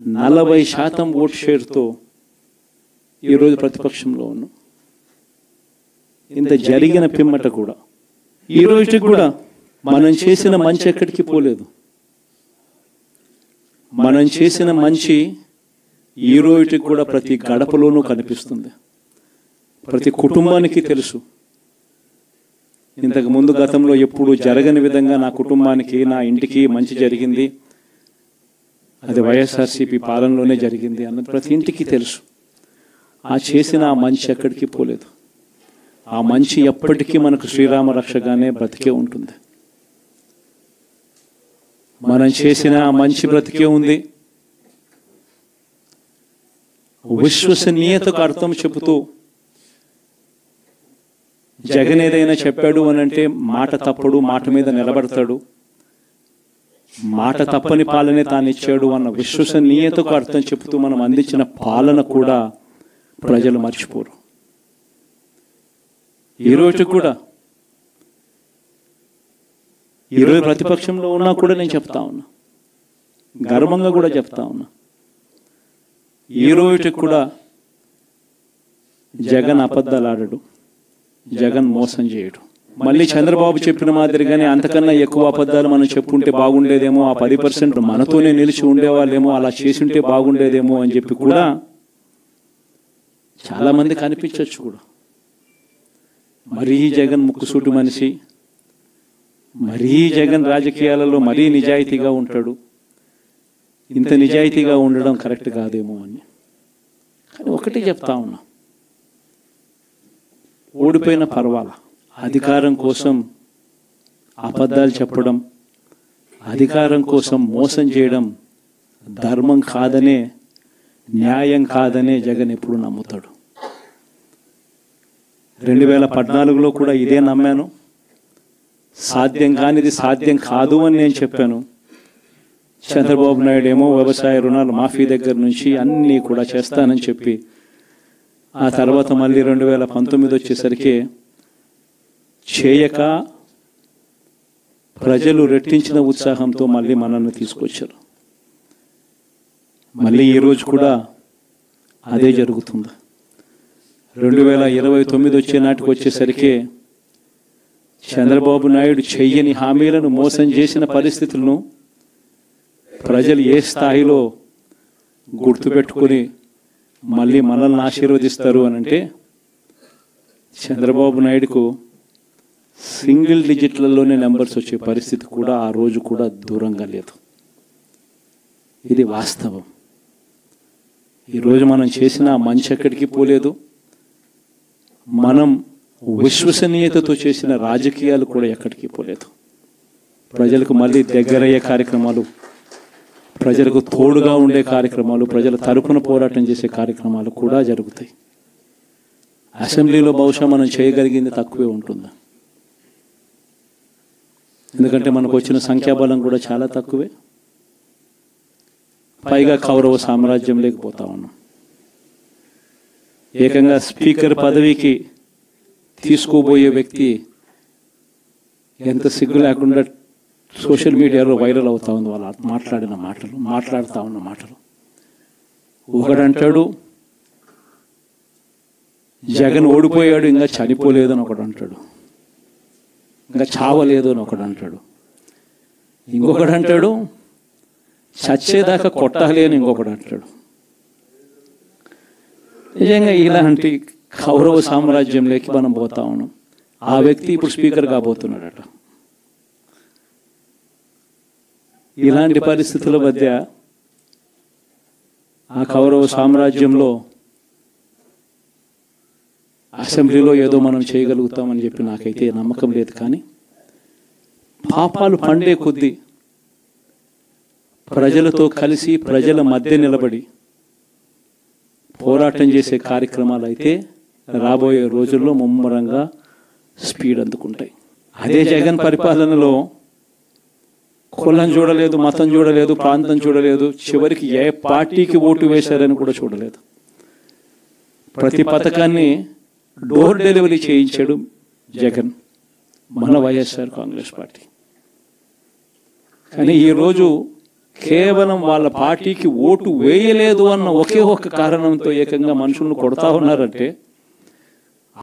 40% vote షేర్తో ఈరోజు ప్రతిపక్షంలో ఉన్నాం. ఇంత జరిగిన పిమ్మట కూడా ఈ రోజుకి కూడా మనం చేసిన మంచి ఎక్కడికి పోలేదు. మనం చేసిన మంచి ఈ రోజుకి కూడా ప్రతి గడపలోనూ కనిపిస్తుంది, ప్రతి కుటుంబానికి తెలుసు. ఇంతకు ముందు గతంలో ఎప్పుడు జరగని విధంగా నా కుటుంబానికి, నా ఇంటికి మంచి జరిగింది, అది వైఎస్ఆర్సీపీ పాలనలోనే జరిగింది అన్నది ప్రతి ఇంటికి తెలుసు. ఆ చేసిన ఆ మంచి ఎక్కడికి పోలేదు. ఆ మంచి ఎప్పటికీ మనకు శ్రీరామ రక్షగానే బ్రతికే ఉంటుంది. మనం చేసిన ఆ మంచి బ్రతికే ఉంది. విశ్వసనీయతకు అర్థం చెబుతూ జగన్ ఏదైనా చెప్పాడు అని అంటే మాట తప్పడు, మాట మీద నిలబడతాడు, మాట తప్పని పాలనే తాను ఇచ్చాడు అన్న విశ్వసనీయతకు అర్థం చెబుతూ మనం అందించిన పాలన కూడా ప్రజలు మర్చిపోరు. ఈరోజు కూడా ఈరోజు ప్రతిపక్షంలో ఉన్నా కూడా నేను చెప్తా ఉన్నా, గర్వంగా కూడా చెప్తా ఉన్నా, ఈ రోజు కూడా జగన్ అబద్ధాలు ఆడడు, జగన్ మోసం చేయడు. మళ్ళీ చంద్రబాబు చెప్పిన మాదిరిగానే అంతకన్నా ఎక్కువ అబద్ధాలు మనం చెప్పుంటే బాగుండేదేమో, ఆ 10% మనతోనే నిలిచి ఉండేవాళ్ళేమో, అలా చేసి ఉంటే బాగుండేదేమో అని చెప్పి కూడా చాలామంది కనిపించవచ్చు కూడా. మరీ జగన్ ముక్కుసూటి మనిషి, మరీ జగన్ రాజకీయాలలో మరీ నిజాయితీగా ఉంటాడు, ఇంత నిజాయితీగా ఉండడం కరెక్ట్ కాదేమో అని. కానీ ఒకటి చెప్తా ఉన్నా, ఓడిపోయిన పర్వాలా, అధికారం కోసం అబద్ధాలు చెప్పడం, అధికారం కోసం మోసం చేయడం ధర్మం కాదనే, న్యాయం కాదనే జగన్ ఎప్పుడు నమ్ముతాడు. 2014లో కూడా ఇదే నమ్మాను. సాధ్యం కానిది సాధ్యం కాదు అని నేను చెప్పాను. చంద్రబాబు నాయుడు ఏమో వ్యవసాయ రుణాలు మాఫీ దగ్గర నుంచి అన్నీ కూడా చేస్తానని చెప్పి, ఆ తర్వాత మళ్ళీ 2019 వచ్చేసరికి చేయక ప్రజలు రెట్టించిన ఉత్సాహంతో మళ్ళీ మనల్ని తీసుకొచ్చారు. మళ్ళీ ఈరోజు కూడా అదే జరుగుతుంది. 2029 వచ్చే నాటికి వచ్చేసరికి చంద్రబాబు నాయుడు చెయ్యని హామీలను, మోసం చేసిన పరిస్థితులను ప్రజలు ఏ స్థాయిలో గుర్తుపెట్టుకొని మళ్ళీ మనల్ని ఆశీర్వదిస్తారు అని అంటే, చంద్రబాబు నాయుడుకు సింగిల్ డిజిట్లలోనే నెంబర్స్ వచ్చే పరిస్థితి కూడా ఆ రోజు కూడా దూరంగా లేదు. ఇది వాస్తవం. ఈరోజు మనం చేసిన మంచి ఎక్కడికి పోలేదు. మనం విశ్వసనీయతతో చేసిన రాజకీయాలు కూడా ఎక్కడికి పోలేదు. ప్రజలకు మళ్ళీ దగ్గరయ్యే కార్యక్రమాలు, ప్రజలకు తోడుగా ఉండే కార్యక్రమాలు, ప్రజల తరపున పోరాటం చేసే కార్యక్రమాలు కూడా జరుగుతాయి. అసెంబ్లీలో బహుశా మనం చేయగలిగింది తక్కువే ఉంటుంది, ఎందుకంటే మనకు వచ్చిన సంఖ్యాబలం కూడా చాలా తక్కువే. పైగా కౌరవ సామ్రాజ్యం లేకపోతా ఉన్నాం. ఏకంగా స్పీకర్ పదవికి తీసుకోబోయే వ్యక్తి ఎంత సిగ్గు లేకుండా సోషల్ మీడియాలో వైరల్ అవుతా ఉంది. వాళ్ళు మాట్లాడుతూ ఉన్న మాటలు. ఒకడంటాడు జగన్ ఓడిపోయాడు, ఇంకా చనిపోలేదు అని ఒకడు అంటాడు, ఇంకా చావలేదు అని ఒకడు అంటాడు, ఇంకొకడు అంటాడు చచ్చేదాకా కొట్టాలి అని ఇంకొకడు అంటాడు. నిజంగా ఇలాంటి కౌరవ సామ్రాజ్యంలోకి మనం పోతా ఉన్నాం. ఆ వ్యక్తి ఇప్పుడు స్పీకర్ కాబోతున్నాడట. ఇలాంటి పరిస్థితుల మధ్య ఆ కౌరవ సామ్రాజ్యంలో అసెంబ్లీలో ఏదో మనం చేయగలుగుతామని చెప్పి నాకైతే నమ్మకం లేదు. కానీ పాపాలు పండే కొద్దీ ప్రజలతో కలిసి ప్రజల మధ్య నిలబడి పోరాటం చేసే కార్యక్రమాలు అయితే రాబోయే రోజుల్లో ముమ్మరంగా స్పీడ్ అందుకుంటాయి. అదే జగన్ పరిపాలనలో కులం చూడలేదు, మతం చూడలేదు, ప్రాంతం చూడలేదు, చివరికి ఏ పార్టీకి ఓటు వేశారని కూడా చూడలేదు. ప్రతి పథకాన్ని డోర్ డెలివరీ చేయించాడు జగన్, మన వైఎస్ఆర్ కాంగ్రెస్ పార్టీ. కానీ ఈరోజు కేవలం వాళ్ళ పార్టీకి ఓటు వేయలేదు అన్న ఒకే ఒక్క కారణంతో ఏకంగా మనుషులను కొడతా ఉన్నారంటే